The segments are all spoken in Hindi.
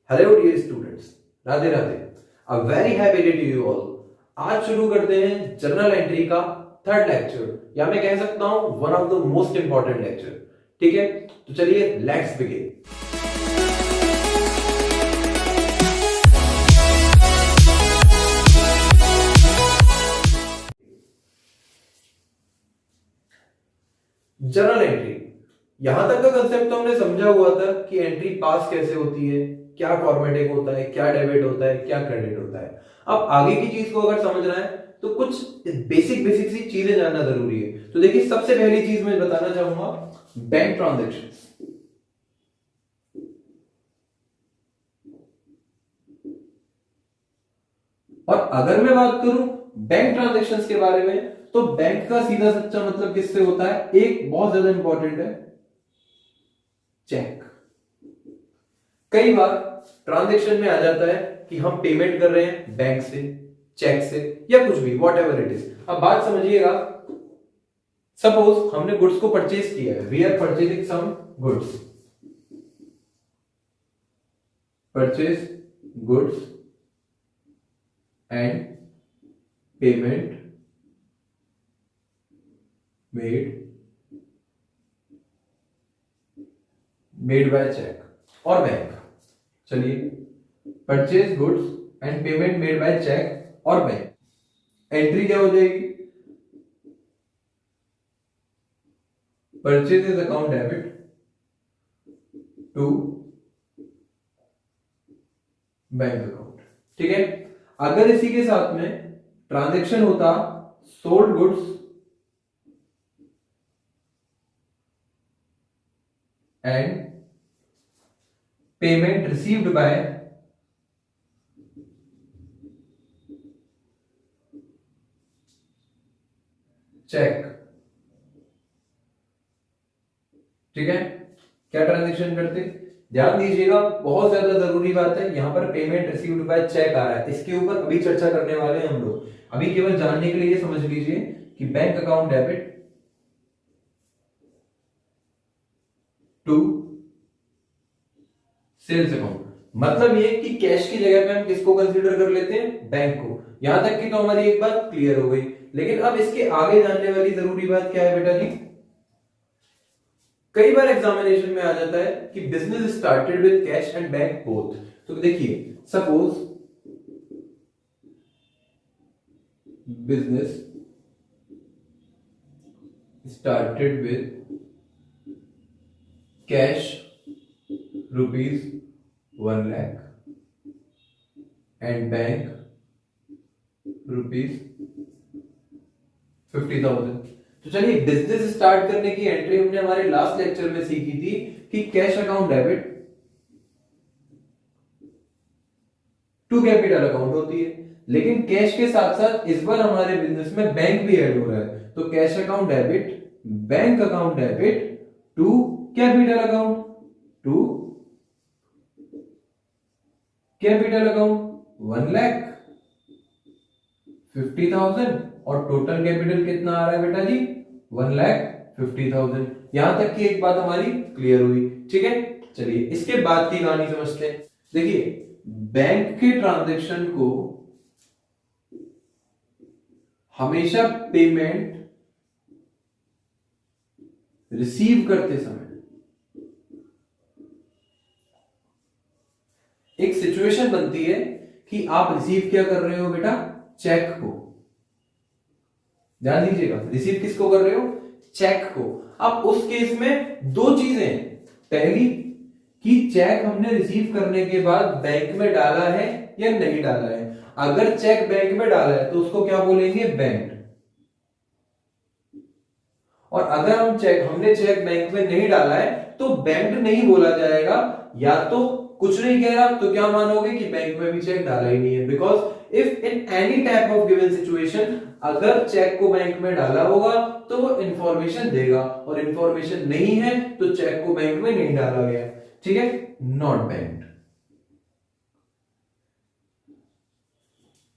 Hello dear students, Radhe Radhe. A very happy day to you all. आज शुरू करते हैं जर्नल एंट्री का थर्ड लेक्चर, या मैं कह सकता हूं one of the most important lecture. ठीक है, तो चलिए लेट्स बिगिन। जर्नल एंट्री, यहां तक का कंसेप्ट तो हमने समझा हुआ था कि एंट्री पास कैसे होती है, क्या फॉर्मेटिंग होता है, क्या डेबिट होता है, क्या क्रेडिट होता है। अब आगे की चीज को अगर समझना है तो कुछ बेसिक बेसिक सी चीजें जानना जरूरी है। तो देखिए, सबसे पहली चीज मैं बताना चाहूंगा बैंक ट्रांजैक्शंस। और अगर मैं बात करूं बैंक ट्रांजैक्शंस के बारे में, तो बैंक का सीधा सच्चा मतलब किससे होता है? एक बहुत ज्यादा इंपॉर्टेंट है, चेक। कई बार ट्रांजैक्शन में आ जाता है कि हम पेमेंट कर रहे हैं बैंक से, चेक से, या कुछ भी, वॉट एवर इट इज। अब बात समझिएगा, सपोज हमने गुड्स को परचेज किया है, we are purchasing some goods, purchase goods and payment made by cheque और बैंक। चलिए, purchase goods and payment made by cheque और बैंक। एंट्री क्या हो जाएगी? Purchase is account debit to bank account. ठीक है, अगर इसी के साथ में ट्रांजैक्शन होता sold goods and payment received by cheque. ठीक है, क्या ट्रांजैक्शन करते? ध्यान दीजिएगा, बहुत ज्यादा जरूरी बात है, यहां पर पेमेंट रिसीव्ड बाय चेक आ रहा है, इसके ऊपर अभी चर्चा करने वाले हैं हम लोग। अभी केवल जानने के लिए ये समझ लीजिए कि bank account debit to sales account. मतलब ये कि कैश की जगह पे हम किसको कंसीडर कर लेते हैं? बैंक को। यहां तक की तो हमारी एक बात क्लियर हो गई, लेकिन अब इसके आगे जानने वाली जरूरी बात क्या है बेटा जी? कई बार एग्जामिनेशन में आ जाता है कि business started with cash and bank both. तो देखिए, suppose business started with cash rupees 1 lakh and bank rupees 50,000। तो चलिए, बिजनेस स्टार्ट करने की एंट्री हमने हमारे लास्ट लेक्चर में सीखी थी कि cash account debit to capital account होती है, लेकिन कैश के साथ साथ इस बार हमारे बिजनेस में बैंक भी ऐड हो रहा है। तो cash account debit, bank account debit to capital account, to capital account 1 lakh 50,000 और टोटल कैपिटल कितना आ रहा है बेटा जी? 1,50,000। यहां तक की एक बात हमारी क्लियर हुई। ठीक है, चलिए इसके बाद की कहानी समझते हैं। देखिए, बैंक के ट्रांजैक्शन को हमेशा पेमेंट रिसीव करते समय एक सिचुएशन बनती है कि आप रिसीव क्या कर रहे हो बेटा? चेक को। ध्यान दीजिएगा, रिसीव किसको कर रहे हो? चेक को। अब उस केस में दो चीजें, पहली कि चेक हमने रिसीव करने के बाद बैंक में डाला है या नहीं डाला है। अगर चेक बैंक में डाला है तो उसको क्या बोलेंगे? बैंक। और अगर हमने चेक बैंक में नहीं डाला है तो बैंक नहीं बोला जाएगा। या तो कुछ नहीं कह रहा तो क्या मानोगे कि बैंक में भी चेक डाला ही नहीं है। Because if in any type of given situation अगर चेक को बैंक में डाला होगा तो वो इंफॉर्मेशन देगा, और इंफॉर्मेशन नहीं है तो चेक को बैंक में नहीं डाला गया। ठीक है, नॉट बैंक।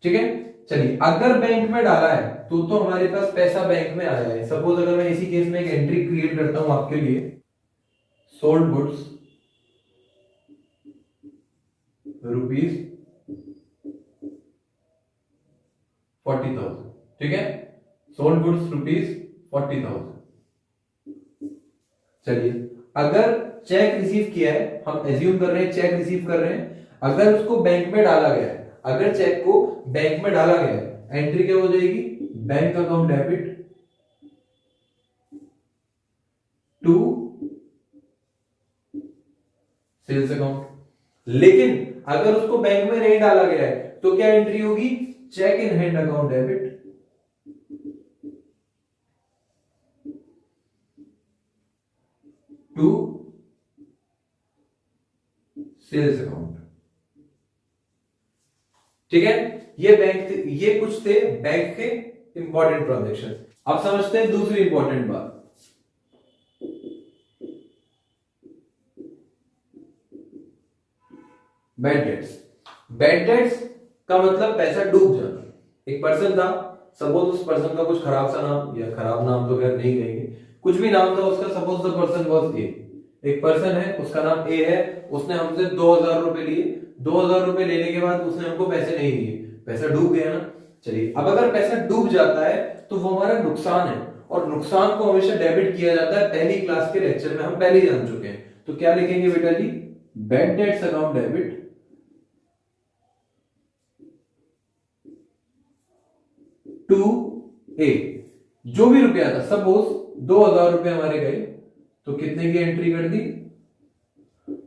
ठीक है, चलिए, अगर बैंक में डाला है तो हमारे पास पैसा बैंक में आया है। सपोज अगर मैं इसी केस में एक एंट्री क्रिएट करता हूं आपके लिए, सोल्ड गुड्स रुपीज 40,000, ठीक है। Sold goods rupees 40,000। चलिए, अगर चेक रिसीव किया है, हम एज्यूम कर रहे हैं चेक रिसीव कर रहे हैं, अगर उसको बैंक में डाला गया है, अगर चेक को बैंक में डाला गया है, एंट्री क्या हो जाएगी, bank account debit to sales account. लेकिन अगर उसको बैंक में नहीं डाला गया है तो क्या एंट्री होगी, cheque in hand account debit to sales account, ठीक है। ये कुछ थे बैंक के इंपॉर्टेंट ट्रांजेक्शन। अब समझते हैं दूसरी इंपॉर्टेंट बात, बैड डेट्स। बैड डेट्स का मतलब पैसा डूब जाना। एक पर्सन था, सपोज उस पर्सन का कुछ खराब सा नाम, या खराब नाम तो खैर नहीं कहेंगे, कुछ भी नाम था उसका, suppose the person was a. एक पर्सन है, उसका नाम ए है, उसने हमसे 2,000 रुपए लिए। 2,000 रुपए लेने के बाद उसने हमको पैसे नहीं दिए, पैसा डूब गया ना। चलिए, अब अगर पैसा डूब जाता है तो वो हमारा नुकसान है, और नुकसान को हमेशा डेबिट किया जाता है। पहली क्लास के लेक्चर में हम पहले ही जान चुके हैं। तो क्या लिखेंगे बेटा जी, bad debts account debit to A. जो भी रुपया था, सपोज 2,000 रुपए हमारे गए, तो कितने की एंट्री कर दी,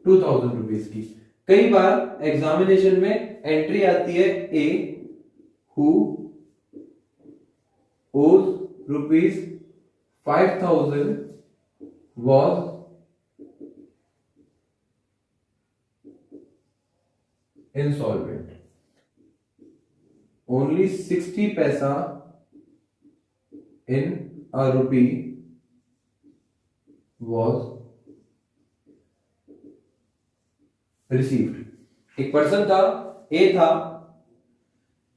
2,000 रुपीज की। कई बार एग्जामिनेशन में एंट्री आती है A who owes rupees 5,000 was insolvent, only 60 पैसा in a rupee was received। एक पर्सन था, ए था,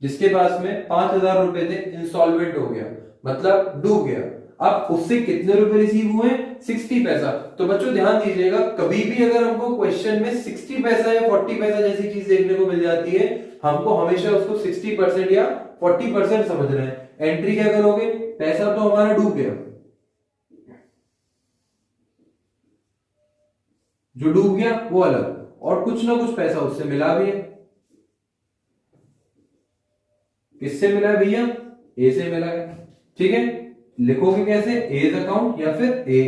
जिसके पास में 5,000 रुपए थे, इंसॉल्वेंट हो गया, मतलब डूब गया। अब उससे कितने रुपए रिसीव हुए, 60 पैसा। तो बच्चों ध्यान दीजिएगा, कभी भी अगर हमको क्वेश्चन में 60 पैसा या 40 पैसा जैसी चीज देखने को मिल जाती है, हमको हमेशा उसको 60% या 40% समझना है। एंट्री क्या करोगे, पैसा तो हमारा डूब गया, जो डूब गया वो अलग, और कुछ ना कुछ पैसा उससे मिला भी है। किससे मिला है भैया, ए से मिला है, ठीक है। लिखोगे कैसे, एज अकाउंट या फिर A.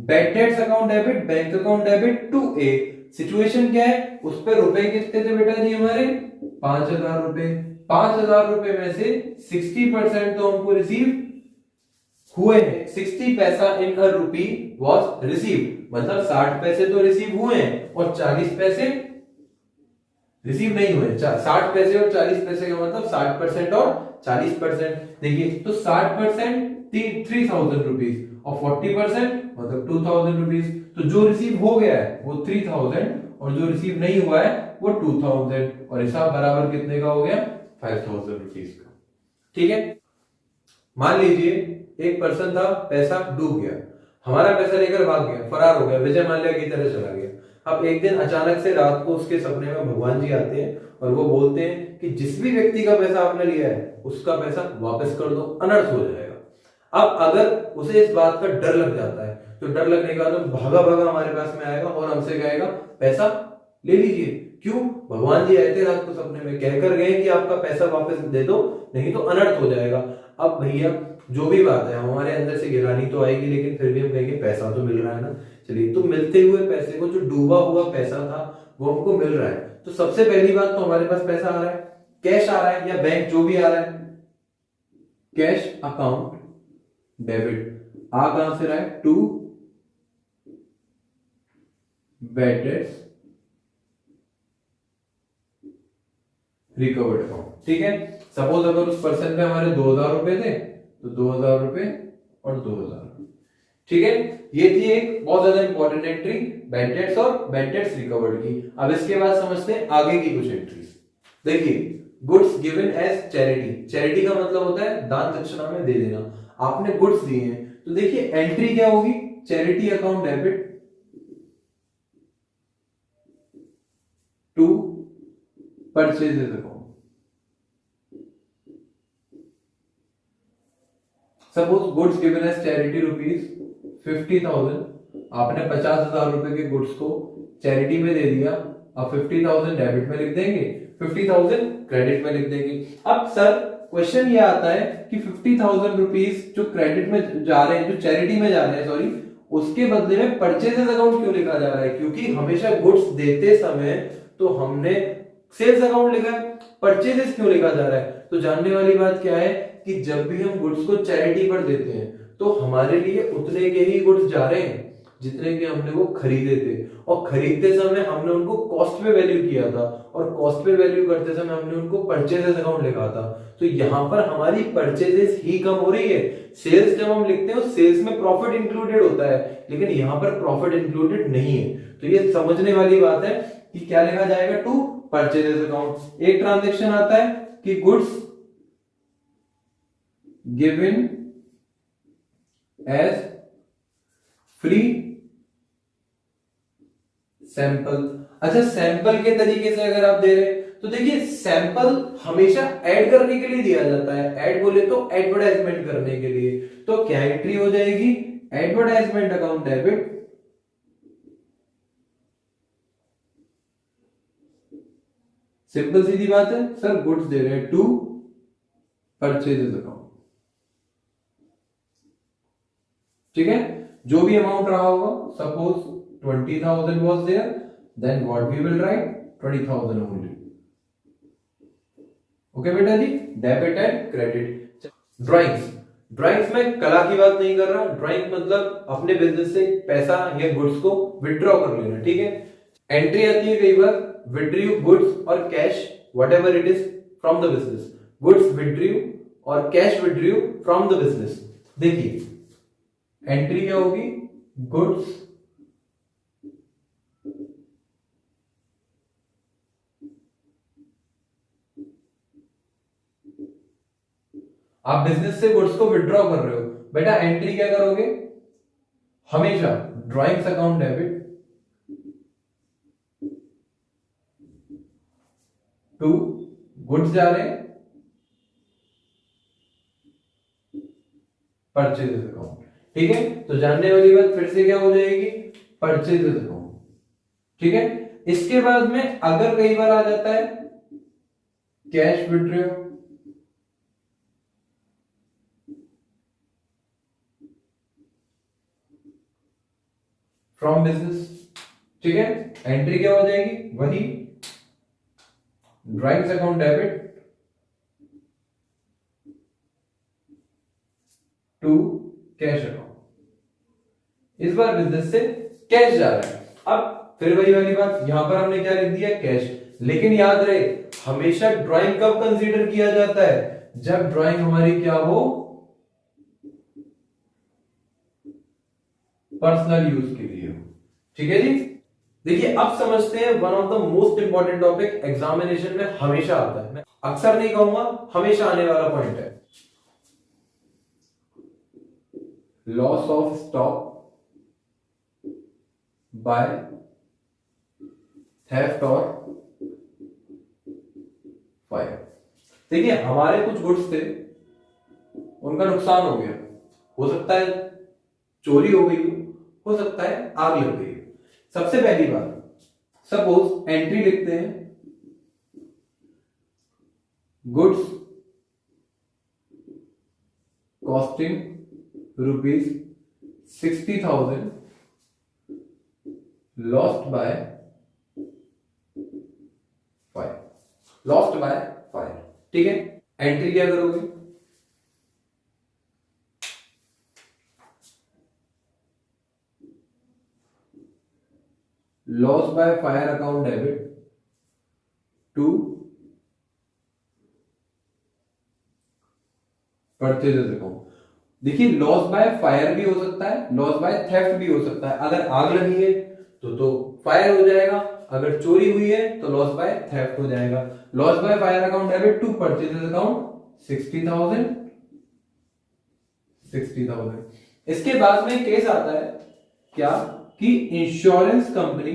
Bad debts account debit, bank account debit to A. Situation क्या है, उस पर रुपए कितने थे बेटा जी हमारे, 5,000 रुपए। 5,000 रुपए में से 60% तो हमको रिसीव हुए हैं। 60 पैसा इन अ रुपी वॉज रिसीव, मतलब 60 पैसे तो रिसीव हुए हैं और 40 पैसे रिसीव नहीं हुए। 60 पैसे और 40 पैसे का मतलब 60% और 40%। देखिए, तो 60% 3,000 रुपीज और 40% मतलब 2,000 रुपीज। तो जो रिसीव हो गया है वो 3,000 और जो रिसीव नहीं हुआ है वो 2,000, और हिसाब बराबर कितने का हो गया, 5,000 रुपीज का, ठीक है। मान लीजिए एक पर्सन था, पैसा डूब गया, हमारा पैसा लेकर भाग गया, फरार हो गया, विजय माल्या की तरह चला गया। अब एक दिन अचानक से रात को उसके सपने में भगवान जी आते हैं और वो बोलते हैं कि जिस भी व्यक्ति का पैसा आपने लिया है उसका पैसा वापस कर दो, अनर्थ हो जाएगा। अब अगर उसे इस बात का डर लग जाता है, तो डर लगने के बाद भागा भागा हमारे पास में आएगा और हमसे कहेगा पैसा ले लीजिए। क्यों, भगवान जी आए थे रात को सपने में, कहकर गए कि आपका पैसा वापस दे दो, नहीं तो अनर्थ हो जाएगा। अब भैया जो भी बात है, हमारे अंदर से गिरानी तो आएगी, लेकिन फिर भी हम कहेंगे पैसा तो मिल रहा है ना। चलिए, तो मिलते हुए पैसे को, जो डूबा हुआ पैसा था वो हमको मिल रहा है, तो सबसे पहली बात तो हमारे पास पैसा आ रहा है, कैश आ रहा है या बैंक जो भी आ रहा है, कैश अकाउंट डेबिट। आ कहां से रहा है, to bad debts recovered account, ठीक है। सपोज अगर उस पर्सन पे हमारे 2,000 रुपए थे, तो 2,000 रुपए और 2,000, ठीक है। ये थी एक बहुत ज्यादा इंपॉर्टेंट एंट्री, बैड डेट्स और बैड डेट्स रिकवर्ड की। अब इसके बाद समझते हैं आगे की कुछ एंट्रीज। देखिए, goods given as charity. Charity का मतलब होता है दान दक्षिणा में दे देना। आपने गुड्स दिए हैं, तो देखिए एंट्री क्या होगी, charity account debit to purchases account. Suppose goods given as charity ₹50,000, आपने 50,000 रुपए के गुड्स को चैरिटी में दे दिया। अब 50,000 डेबिट में लिख देंगे, 50,000 क्रेडिट में लिख देंगे। अब सर क्वेश्चन ये आता है कि 50,000 रुपीज जो क्रेडिट में जा रहे हैं, जो चैरिटी में जा रहे हैं, सॉरी, उसके बदले में परचेजेस अकाउंट क्यों लिखा जा रहा है? क्योंकि हमेशा गुड्स देते समय तो हमने सेल्स अकाउंट लिखा है, परचेजेस क्यों लिखा जा रहा है? तो जानने वाली बात क्या है कि जब भी हम गुड्स को चैरिटी पर देते हैं तो हमारे लिए उतने के ही गुड्स जा रहे हैं जितने के हमने वो खरीदे थे, और खरीदते समय हमने उनको कॉस्ट पे वैल्यू किया था, और कॉस्ट पे वैल्यू करते समय हमने उनको परचेजेस अकाउंट लिखा था। तो यहां पर हमारी परचेजेस ही कम हो रही है। सेल्स जब हम लिखते हैं सेल्स में प्रॉफिट इंक्लूडेड होता है, लेकिन यहां पर प्रॉफिट इंक्लूडेड नहीं है। तो ये समझने वाली बात है कि क्या लिखा जाएगा, टू परचेजेस अकाउंट। एक ट्रांजेक्शन आता है कि goods given as free sample. अच्छा, सैंपल के तरीके से अगर आप दे रहे हैं तो देखिए सैंपल हमेशा ऐड करने के लिए दिया जाता है। ऐड बोले तो एडवर्टाइजमेंट करने के लिए। तो क्या एंट्री हो जाएगी, एडवर्टाइजमेंट अकाउंट डेबिट, सिंपल सीधी बात है सर। गुड्स दे रहे हैं टू परचेजेस अकाउंट, ठीक है। जो भी अमाउंट रहा होगा, suppose 20,000 was there, then what we will write 20,000 only. Okay बेटा जी, डेबिट एंड क्रेडिट। ड्राइंग्स में कला की बात नहीं कर रहा। ड्राइंग मतलब अपने बिजनेस से पैसा या गुड्स को विड्रॉ कर लेना, ठीक है। एंट्री आती है कई बार विड्रू गुड्स और cash whatever it is from the business, goods withdrew और cash withdrew from the business. देखिए एंट्री क्या होगी, गुड्स आप बिजनेस से गुड्स को विड्रॉ कर रहे हो, बेटा एंट्री क्या करोगे, हमेशा drawings account debit to goods जा रहे हैं परचेजेस अकाउंट, ठीक है। तो जानने वाली बात फिर से क्या हो जाएगी, परचेजेस अकाउंट, ठीक है। इसके बाद में अगर कई बार आ जाता है कैश विड्रॉ फ्रॉम बिजनेस, ठीक है, एंट्री क्या हो जाएगी, वही drawings account debit to cash account. इस बार बिजनेस से कैश जा रहा है। अब फिर वही वाली बात, यहां पर हमने क्या लिख दिया, कैश। लेकिन याद रहे हमेशा ड्राइंग कब कंसीडर किया जाता है, जब ड्राइंग हमारी क्या हो, पर्सनल यूज के लिए हो, ठीक है जी। देखिए अब समझते हैं one of the most important topic, examination में हमेशा आता है, मैं अक्सर नहीं कहूंगा, हमेशा आने वाला पॉइंट है, loss of stock by theft और फायर। देखिए हमारे कुछ गुड्स थे, उनका नुकसान हो गया, हो सकता है चोरी हो गई हो सकता है आग लग गई। सबसे पहली बात, सपोज एंट्री लिखते हैं goods costing ₹60,000 lost by fire, lost by fire, ठीक है। एंट्री क्या करोगे, loss by fire account debit to purchases account. देखिए लॉस बाय फायर भी हो सकता है, लॉस बाय थेफ्ट भी हो सकता है। अगर आग लगी है तो फायर हो जाएगा, अगर चोरी हुई है तो लॉस बाय थेफ्ट हो जाएगा। Loss by fire account debit to purchases account 60,000। इसके बाद में केस आता है क्या कि insurance company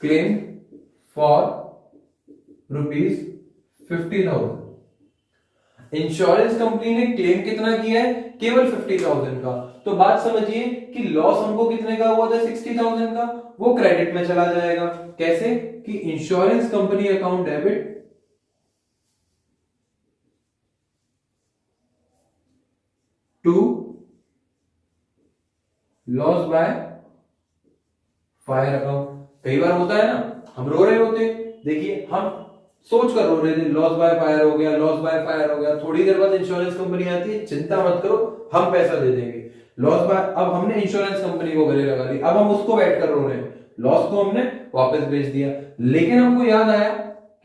claim for ₹50,000। Insurance company ने क्लेम कितना किया है? केवल 50,000 का। तो बात समझिए कि लॉस हमको कितने का हुआ था? 60,000 का। वो क्रेडिट में चला जाएगा। कैसे? कि insurance company account debit to loss by fire account. कई बार होता है ना, हम रो रहे होते हैं, देखिए हम सोच कर रो रहे थे लॉस बाय फायर हो गया, लॉस बाय फायर हो गया। थोड़ी देर बाद इंश्योरेंस कंपनी आती है, चिंता मत करो हम पैसा दे देंगे। लॉस बाय, अब हमने इंश्योरेंस कंपनी को गले लगा दी, अब हम उसको बैठ कर रो रहे हैं, लॉस को हमने वापस भेज दिया। लेकिन हमको याद आया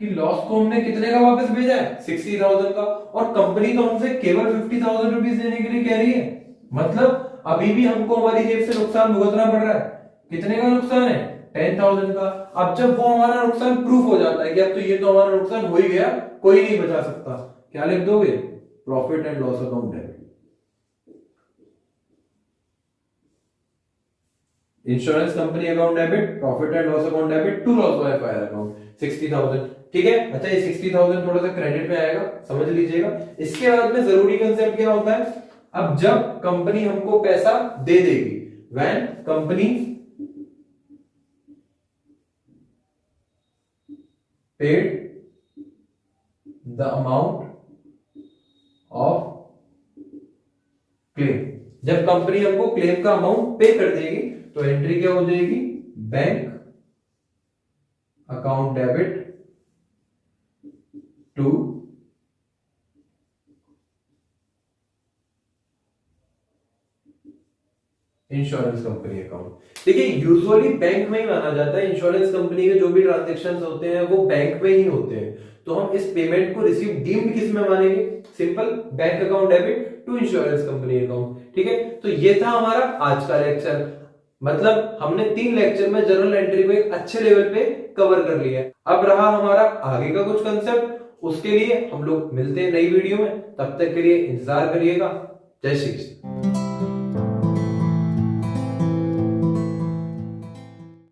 कि लॉस को हमने कितने का वापस भेजा है? 60,000 का। और कंपनी तो हमसे केवल 50,000 रुपीज देने के लिए कह रही है। मतलब अभी भी हमको हमारी जेब से नुकसान भुगतना पड़ रहा है। कितने का नुकसान है? 10,000 का। अब जब वो हमारा नुकसान प्रूफ हो जाता है कि अब तो ये तो हमारा नुकसान हो ही गया, कोई नहीं बचा सकता, क्या लिख दोगे? Profit and loss account debit. Insurance company account debit, profit and loss account debit to loss by fire account 60,000। ठीक है। अच्छा, ये 60,000 थोड़ा सा क्रेडिट में आएगा, समझ लीजिएगा। इसके बाद में जरूरी कंसेप्ट क्या होता है? अब जब कंपनी हमको पैसा दे देगी, when company paid the amount of claim, जब कंपनी हमको क्लेम का अमाउंट पे कर देगी तो एंट्री क्या हो जाएगी? Bank account debit to insurance company account. देखिए यूजुअली बैंक में ही माना जाता है, इंश्योरेंस कंपनी के जो भी ट्रांजैक्शंस होते हैं वो बैंक में ही होते हैं। तो हम इस पेमेंट को रिसीव डीम्ड किस में मानेंगे? Simple, bank account debit to insurance company account. ठीक है। तो ये था हमारा आज का लेक्चर। मतलब हमने 3 लेक्चर में जर्नल एंट्री को एक अच्छे लेवल पे कवर कर लिया। अब रहा हमारा आगे का कुछ कंसेप्ट, उसके लिए हम लोग मिलते हैं नई वीडियो में। तब तक के लिए इंतजार करिएगा। जय श्री कृष्ण।